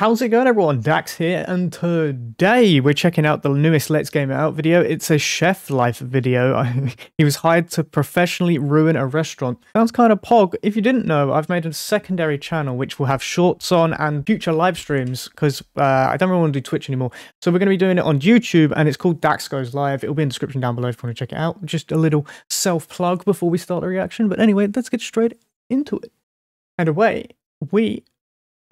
How's it going, everyone? Dax here, and today we're checking out the newest Let's Game It Out video. It's a chef life video. He was hired to professionally ruin a restaurant. Sounds kind of pog. If you didn't know, I've made a secondary channel which will have shorts on and future live streams because I don't really want to do Twitch anymore. So we're going to be doing it on YouTube, and it's called Dax Goes Live. It'll be in the description down below if you want to check it out. Just a little self-plug before we start the reaction. But anyway, let's get straight into it. And away we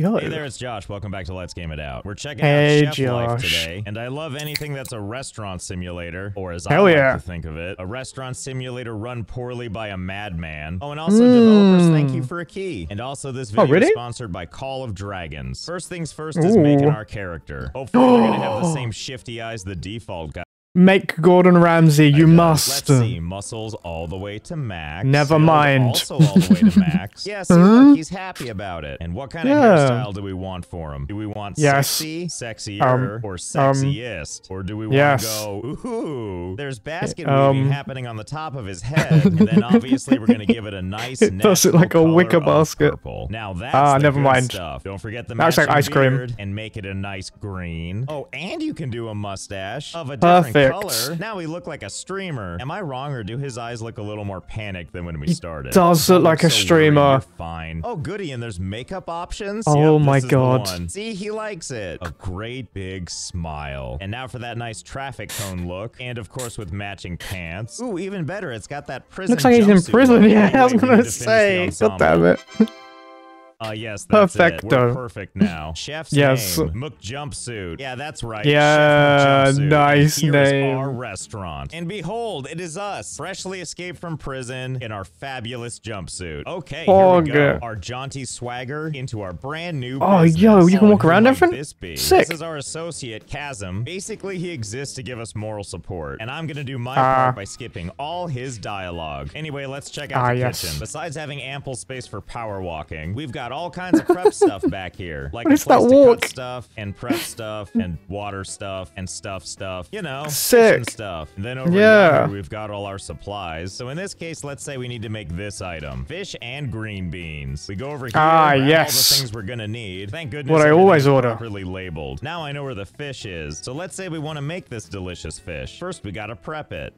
go. Hey there, it's Josh. Welcome back to Let's Game It Out. We're checking out Chef Life today, and I love anything that's a restaurant simulator, or as I like to think of it, a restaurant simulator run poorly by a madman. Oh, and also developers, thank you for a key. And also this video is sponsored by Call of Dragons. First things first is making our character. Hopefully we're gonna have the same shifty eyes the default guy. Make Gordon Ramsay, you must. Let's see, muscles all the way to max. Never mind. Also all the way to max. Yeah, see, look, he's happy about it. And what kind of hairstyle do we want for him? Do we want sexy, sexier, or sexiest? Or do we want to go, ooh, there's basket weaving happening on the top of his head, and then obviously we're going to give it a nice does it like a wicker basket. Purple. Now that's the good stuff. Don't forget the matching like ice cream beard and make it a nice green. Oh, and you can do a mustache of a different color. Now we look like a streamer. Am I wrong, or do his eyes look a little more panicked than when we started? Does look like a streamer. You're fine. Oh, goody, and there's makeup options. Oh yep, my god. See, he likes it. A great big smile. And now for that nice traffic cone look, and of course with matching pants. Ooh, even better, it's got that prison. Looks like he's in prison. Yeah, I was gonna say. God damn it. Yes, that's perfect. We're perfect now. Chef's name, McJumpsuit. Yeah, that's right. Yeah, Chef nice Here's name. Our restaurant. And behold, it is us, freshly escaped from prison in our fabulous jumpsuit. Okay, here we go. Our jaunty swagger into our brand new business. Yo, you can walk around different? Sick. This is our associate, Chasm. Basically, he exists to give us moral support. And I'm gonna do my part by skipping all his dialogue. Anyway, let's check out the kitchen. Besides having ample space for power walking, we've got all kinds of prep stuff back here, like a place to cut stuff and prep stuff and water stuff and stuff, you know, kitchen stuff. And then over here we've got all our supplies. So in this case, let's say we need to make this item: fish and green beans. We go over here, grab all the things we're gonna need. Thank goodness what I always order properly labeled. Now I know where the fish is. So let's say we want to make this delicious fish. First we gotta prep it.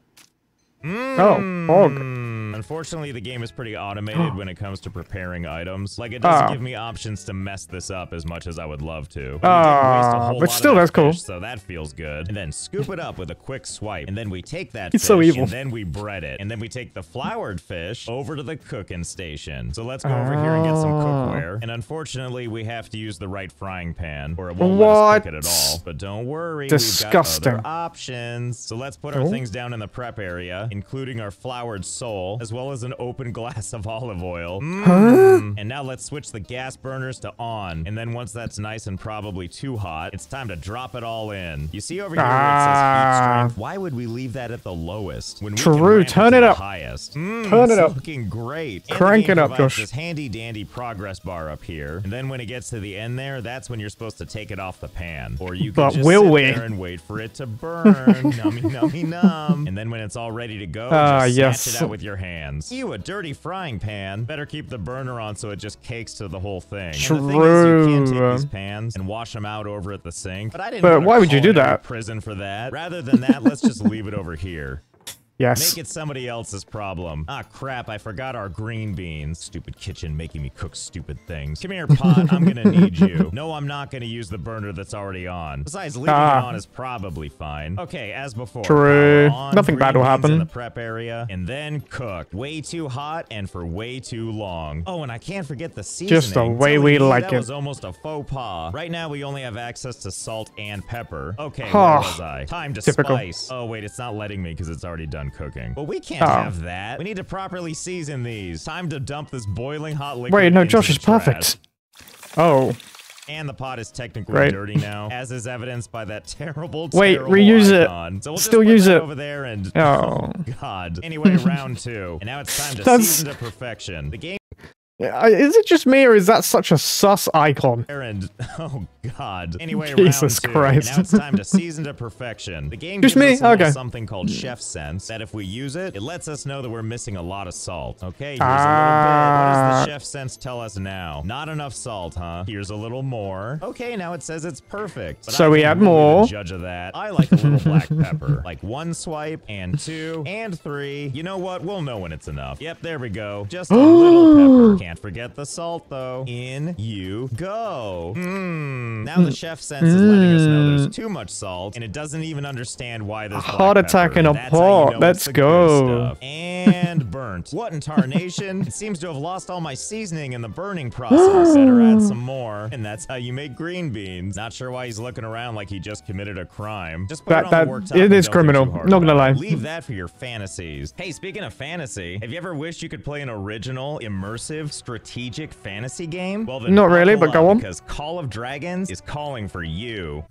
Unfortunately, the game is pretty automated when it comes to preparing items. Like, it doesn't give me options to mess this up as much as I would love to. But still, that's cool. So that feels good. And then scoop it up with a quick swipe. And then we take that fish, and then we bread it. And then we take the floured fish over to the cooking station. So let's go over here and get some cookware. And unfortunately, we have to use the right frying pan, or it won't let us cook it at all. But don't worry, we've got other options. So let's put our things down in the prep area, including our floured sole, as well as an open glass of olive oil. And now let's switch the gas burners to on. And then once that's nice and probably too hot, it's time to drop it all in. You see over here where it says heat strength? Why would we leave that at the lowest when we can ramp turn it it to up. the highest? Turn it up. Looking great. Crank it up, Josh. This handy dandy progress bar up here. And then when it gets to the end there, that's when you're supposed to take it off the pan. Or you can just sit there and wait for it to burn. Nummy, nummy, num. And then when it's all ready to go, just snatch it out with your hands. Ew, a dirty frying pan. Better keep the burner on so it just cakes to the whole thing. And the thing is, you can take these pans and wash them out over at the sink. But I didn't why would you do that? Prison for that. Rather than that, let's just leave it over here. Yes. Make it somebody else's problem. Ah, crap, I forgot our green beans. Stupid kitchen making me cook stupid things. Come here, pot, I'm gonna need you. No, I'm not gonna use the burner that's already on. Besides, leaving it on is probably fine. Okay, as before. True. Nothing bad will happen. In the prep area, and then cook. Way too hot and for way too long. Oh, and I can't forget the seasoning. Just the way we like it. That was almost a faux pas. Right now, we only have access to salt and pepper. Okay, where was I? Time to spice. Oh, wait, it's not letting me because it's already done cooking. Well, we can't have that. We need to properly season these. Time to dump this boiling hot liquid. Wait, no, Josh is perfect. Oh. And the pot is technically dirty now, as is evidenced by that terrible reuse icon. it. So we'll still just use it over there and oh god. Anyway, round 2. And now it's time to season to perfection. The game Is it just me, or is that such a sus icon? And oh god. Anyway, Jesus Christ. Now it's time to season to perfection. The game just gives me? us Okay. something called Chef Sense that if we use it, it lets us know that we're missing a lot of salt. Okay, here's a little bit. What does the Chef Sense tell us now? Not enough salt, huh? Here's a little more. Okay, now it says it's perfect. But so we add more. Judge of that. I like a little black pepper. Like 1 swipe and 2 and 3. You know what? We'll know when it's enough. Yep, there we go. Just a little pepper. Can't forget the salt though. In you go. Now the Chef Sense is letting us know there's too much salt, and it doesn't even understand why there's heart attack in a pot. Let's go. And burnt. What in tarnation? It seems to have lost all my seasoning in the burning process. Better add some more. And that's how you make green beans. Not sure why he's looking around like he just committed a crime. Just put it on the worktop. It is criminal. Not gonna lie. Leave that for your fantasies. Hey, speaking of fantasy, have you ever wished you could play an original, immersive, strategic fantasy game? Well, then not really, but go on. Because Call of Dragons is calling for you.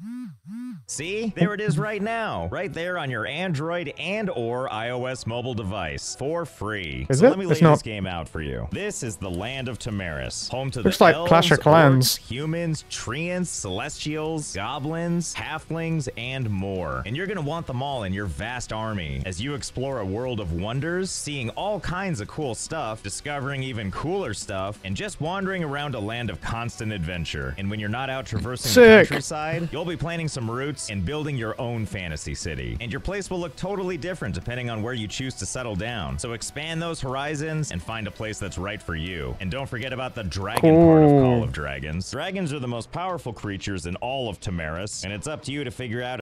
See? There it is right now. Right there on your Android and/or iOS mobile device for free. Is so it? Let me lay this game out for you. This is the land of Tamaris, home to looks the like elves, Clash of Clans. Orcs, humans, treants, celestials, goblins, halflings, and more. And you're gonna want them all in your vast army as you explore a world of wonders, seeing all kinds of cool stuff, discovering even cooler stuff, and just wandering around a land of constant adventure. And when you're not out traversing the countryside, you'll be planting some roots and building your own fantasy city. And your place will look totally different depending on where you choose to settle down. So expand those horizons and find a place that's right for you. And don't forget about the dragon part of Call of Dragons. Dragons are the most powerful creatures in all of Tamaris, and it's up to you to figure out.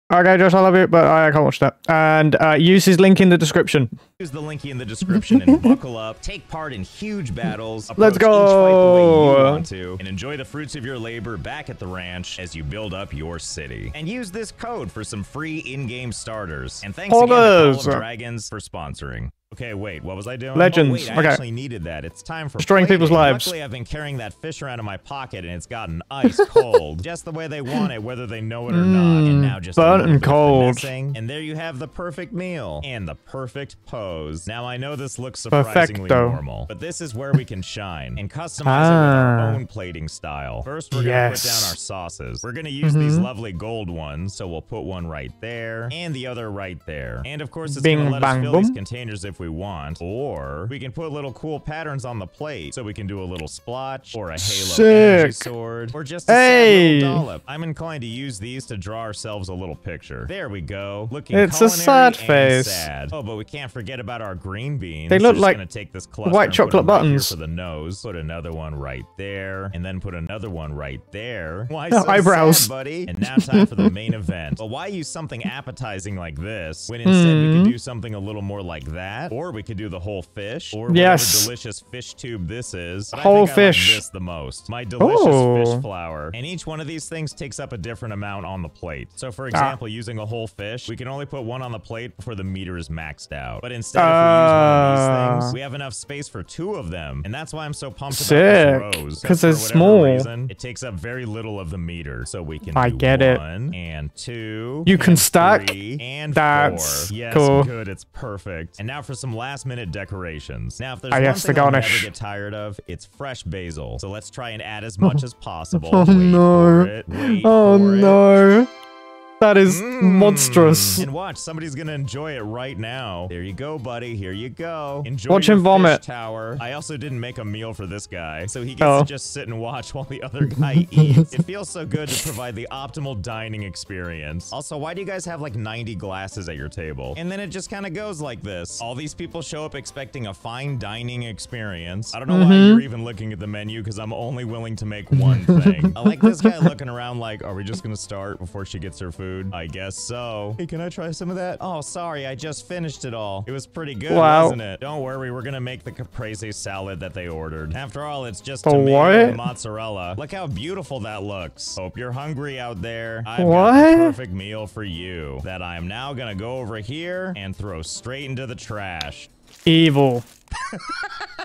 Okay, Josh, I love you, but I can't watch that. And use his link in the description. Use the link in the description and buckle up. Take part in huge battles. Let's go. Each fight the way you want to, and enjoy the fruits of your labor back at the ranch as you build up your city. And use this code for some free in-game starters. And thanks again to Call of Dragons for sponsoring. Okay, wait, what was I doing? Legends. Oh, wait, I actually needed that. It's time for destroying people's lives. Luckily, I've been carrying that fish around in my pocket, and it's gotten ice cold. Just the way they want it, whether they know it or not. And now just burnt and cold. And there you have the perfect meal and the perfect pose. Now, I know this looks surprisingly normal, but this is where we can shine and customize it with our own plating style. First, we're going to put down our sauces. We're going to use these lovely gold ones, so we'll put one right there and the other right there. And of course, it's going to let us fill these containers if we want, or we can put little cool patterns on the plate, so we can do a little splotch, or a halo energy sword, or just a sad little dollop. I'm inclined to use these to draw ourselves a little picture. There we go. Looking it's a sad face. Sad. Oh, but we can't forget about our green beans. They look like gonna take this cluster white chocolate buttons. Right for the nose. Put another one right there, and then put another one right there. Why so eyebrows, sad, buddy? And now time for the main event. But why use something appetizing like this when instead we could do something a little more like that, or we could do the whole fish, or whatever delicious fish tube this is. But whole I think fish. I like this the most. My delicious fish flour. And each one of these things takes up a different amount on the plate. So for example, using a whole fish, we can only put one on the plate before the meter is maxed out. But instead, if we use one of these things, we have enough space for 2 of them. And that's why I'm so pumped about this rose. Because it's small. Reason, it takes up very little of the meter. So we can do 1 and 2. You can stack. 3 and that's 4. Yes, cool. Good. It's perfect. And now for some last-minute decorations. Now, if there's one thing I'll never get tired of, it's fresh basil. So let's try and add as much as possible. Oh no! Oh no! That is monstrous. And watch, somebody's gonna enjoy it right now. There you go, buddy. Here you go. Enjoy watch him vomit. Tower. I also didn't make a meal for this guy, so he gets to just sit and watch while the other guy eats. It feels so good to provide the optimal dining experience. Also, why do you guys have like 90 glasses at your table? And then it just kind of goes like this. All these people show up expecting a fine dining experience. I don't know why you're even looking at the menu, because I'm only willing to make one thing. I like this guy looking around like, are we just gonna start before she gets her food? I guess so. Hey, can I try some of that? Oh, sorry, I just finished it all. It was pretty good, wasn't it? Don't worry, we're gonna make the caprese salad that they ordered. After all, it's just tomato and mozzarella. Look how beautiful that looks. Hope you're hungry out there. I've got the perfect meal for you that I'm now gonna go over here and throw straight into the trash. Evil.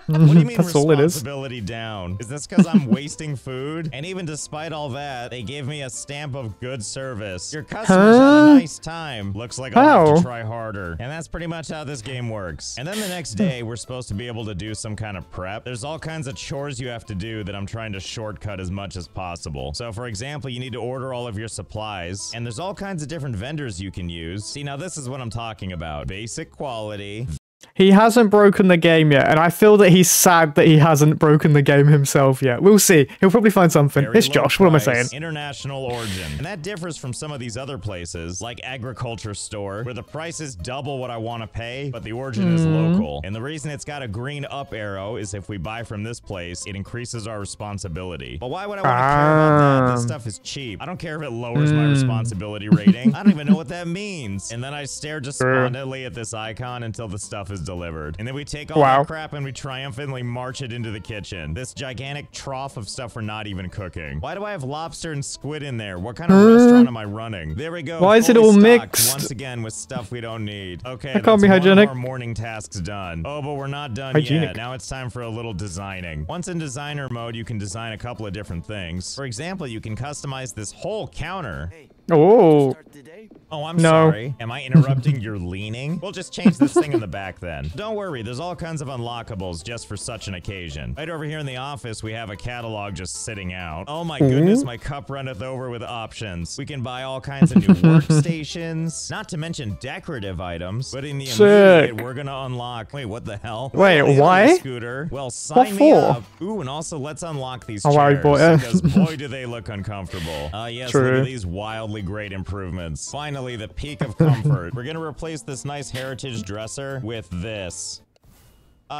What do you mean That's all it is. responsibility down? Is this because I'm wasting food? And even despite all that, they gave me a stamp of good service. Your customers had a nice time. Looks like I'll have to try harder. And that's pretty much how this game works. And then the next day, we're supposed to be able to do some kind of prep. There's all kinds of chores you have to do that I'm trying to shortcut as much as possible. So for example, you need to order all of your supplies. And there's all kinds of different vendors you can use. See, now this is what I'm talking about. Basic quality. He hasn't broken the game yet, and I feel that he's sad that he hasn't broken the game himself yet. We'll see. He'll probably find something. It's Josh. What am I saying? International origin. And that differs from some of these other places, like Agriculture Store, where the price is double what I want to pay, but the origin is local. And the reason it's got a green up arrow is if we buy from this place, it increases our responsibility. But why would I want to care about that? This stuff is cheap. I don't care if it lowers my responsibility rating. I don't even know what that means. And then I stare despondently at this icon until the stuff is delivered. And then we take all that crap and we triumphantly march it into the kitchen. This gigantic trough of stuff we're not even cooking. Why do I have lobster and squid in there? What kind of restaurant am I running? There we go. Why is it all mixed? Once again with stuff we don't need. Okay, that can't be hygienic. Our morning tasks done. Oh, but we're not done yet. Now it's time for a little designing. Once in designer mode, you can design a couple of different things. For example, you can customize this whole counter. Oh. Oh, I'm sorry. Am I interrupting your leaning? We'll just change this thing in the back then. Don't worry, there's all kinds of unlockables just for such an occasion. Right over here in the office, we have a catalog just sitting out. Oh my goodness, my cup runneth over with options. We can buy all kinds of new workstations, not to mention decorative items. But in the immediate, we're gonna unlock. Wait, what the hell? Wait, why? Scooter. Well, sign me up. Ooh, and also let's unlock these chairs. Because boy, do they look uncomfortable. Yes, look at these wildly great improvements. Finally, the peak of comfort. We're gonna replace this nice heritage dresser with this.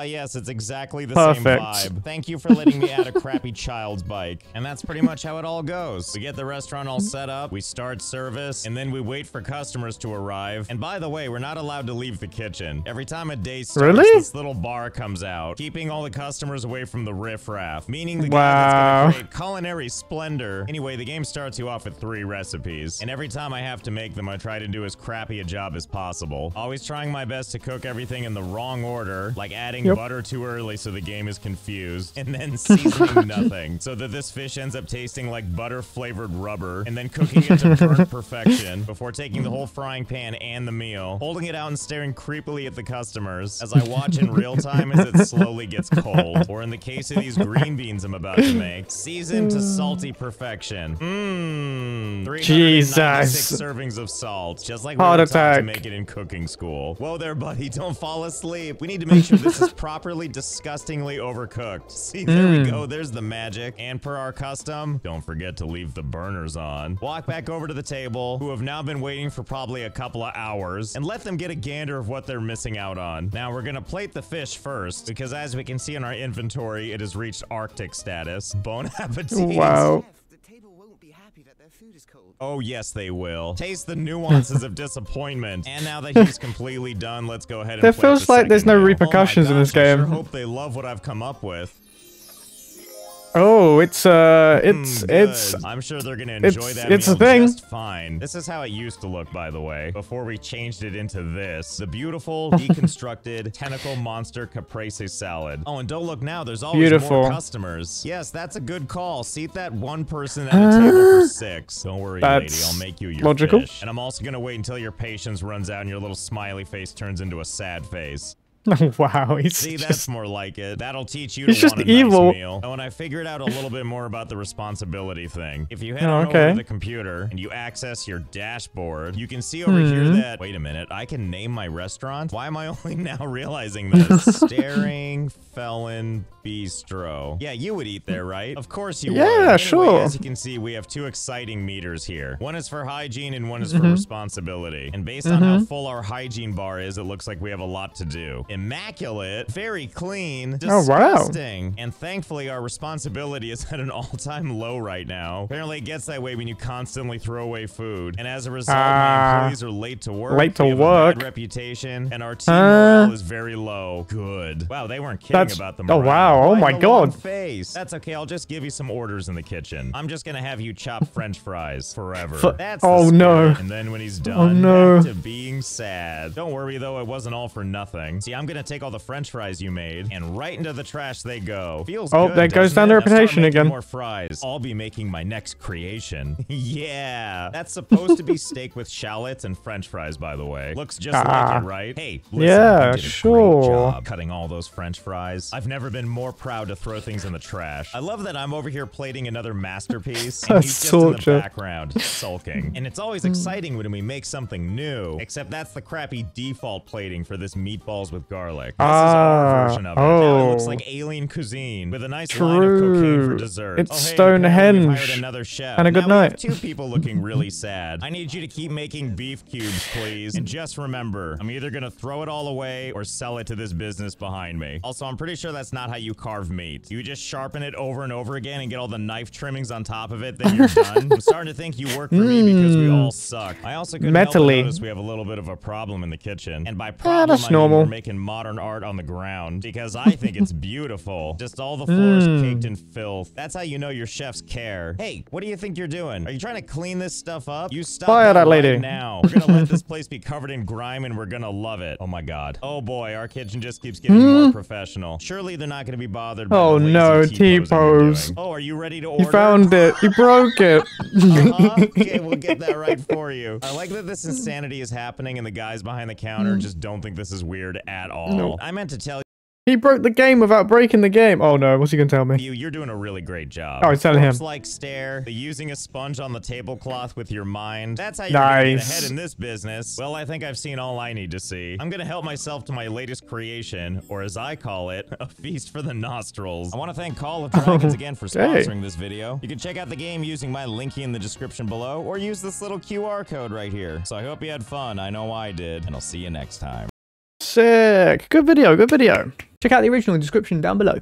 Yes, it's exactly the same vibe. Thank you for letting me add a crappy child's bike. And that's pretty much how it all goes. We get the restaurant all set up, we start service, and then we wait for customers to arrive. And by the way, we're not allowed to leave the kitchen. Every time a day starts, this little bar comes out, keeping all the customers away from the riffraff, meaning the guy that's gonna create culinary splendor. Anyway, the game starts you off with 3 recipes. And every time I have to make them, I try to do as crappy a job as possible. Always trying my best to cook everything in the wrong order, like adding butter too early so the game is confused, and then seasoning nothing, so that this fish ends up tasting like butter-flavored rubber, and then cooking it to burnt perfection before taking the whole frying pan and the meal, holding it out and staring creepily at the customers as I watch in real time as it slowly gets cold, or in the case of these green beans I'm about to make, seasoned to salty perfection. 396 servings of salt, just like we were taught to make it in cooking school. Whoa there, buddy, don't fall asleep. We need to make sure this is properly disgustingly overcooked. See, there we go. There's the magic. And per our custom, don't forget to leave the burners on. Walk back over to the table, who have now been waiting for probably a couple of hours, and let them get a gander of what they're missing out on. Now, we're gonna plate the fish first, because as we can see in our inventory, it has reached Arctic status. Bon appetit. Wow. Oh, yes, they will. Taste the nuances of disappointment. And now that he's completely done, let's go ahead and There feels like there's no repercussions in this game. I sure hope they love what I've come up with. Oh, it's I'm sure they're gonna enjoy that meal a thing. Just fine. This is how it used to look, by the way, before we changed it into this. The beautiful, deconstructed, tentacle monster caprese salad. Oh, and don't look now, there's always more customers. Yes, that's a good call. Seat that one person at a table for 6. Don't worry, lady, I'll make you your fish. And I'm also gonna wait until your patience runs out and your little smiley face turns into a sad face. Wow, See, that's more like it. That'll teach you to want a nice meal. And when I figured out a little bit more about the responsibility thing, if you head on over to the computer and you access your dashboard, you can see over here that, wait a minute, I can name my restaurant? Why am I only now realizing this? Staring Felon Bistro. Yeah, you would eat there, right? Of course you would. Yeah, sure. As you can see, we have 2 exciting meters here. One is for hygiene and one is for responsibility. And based on how full our hygiene bar is, it looks like we have a lot to do. Immaculate, very clean, disgusting. And thankfully, our responsibility is at an all-time low right now. Apparently, it gets that way when you constantly throw away food. And as a result, my employees are late to work. We have a bad reputation, and our team morale is very low. Good. Wow, they weren't kidding about the morale. Oh, wow. Oh, my God. Face. That's okay. I'll just give you some orders in the kitchen. I'm just gonna have you chop French fries forever. That's no. And then when he's done, back to being sad. Don't worry, though. It wasn't all for nothing. See, I'm I'm gonna take all the French fries you made, and right into the trash they go. Feels good, there goes down the reputation again. More fries. I'll be making my next creation. Yeah, that's supposed to be steak with shallots and French fries, by the way. Looks just like it, right? Hey, listen, yeah, you did a great job cutting all those French fries. I've never been more proud to throw things in the trash. I love that I'm over here plating another masterpiece, and he's just in the background, sulking. And it's always exciting when we make something new, except that's the crappy default plating for this meatballs with garlic. This is our version of it. Now it looks like alien cuisine with a nice line of cocaine for dessert. It's Stonehenge. Hired another chef. And a good night. Two people looking really sad. I need you to keep making beef cubes, please. And just remember, I'm either gonna throw it all away or sell it to this business behind me. Also, I'm pretty sure that's not how you carve meat. You just sharpen it over and over again and get all the knife trimmings on top of it, then you're done. I'm starting to think you work for me because we all suck. I also couldn't help but notice we have a little bit of a problem in the kitchen. And by problem, I mean we're making modern art on the ground because I think it's beautiful. Just all the floors caked in filth. That's how you know your chefs care. Hey, what do you think you're doing? Are you trying to clean this stuff up? You stop that lady now. We're gonna let this place be covered in grime and we're gonna love it. Oh my god. Oh boy, our kitchen just keeps getting more professional. Surely they're not gonna be bothered by the lazy T-pose. Oh, are you ready to order? You found it. You broke it. Okay, we'll get that right for you. I like that this insanity is happening and the guys behind the counter just don't think this is weird at all. Nope. I meant to tell you. He broke the game without breaking the game. Oh no, what's he gonna tell me? You're doing a really great job. Oh, he's telling him. Like stare, using a sponge on the tablecloth with your mind. That's how you're gonna get ahead in this business. Well, I think I've seen all I need to see. I'm gonna help myself to my latest creation, or as I call it, a feast for the nostrils. I want to thank Call of Dragons again for sponsoring this video. You can check out the game using my linky in the description below, or use this little QR code right here. So I hope you had fun. I know I did, and I'll see you next time. Sick. Good video, good video. Check out the original description down below.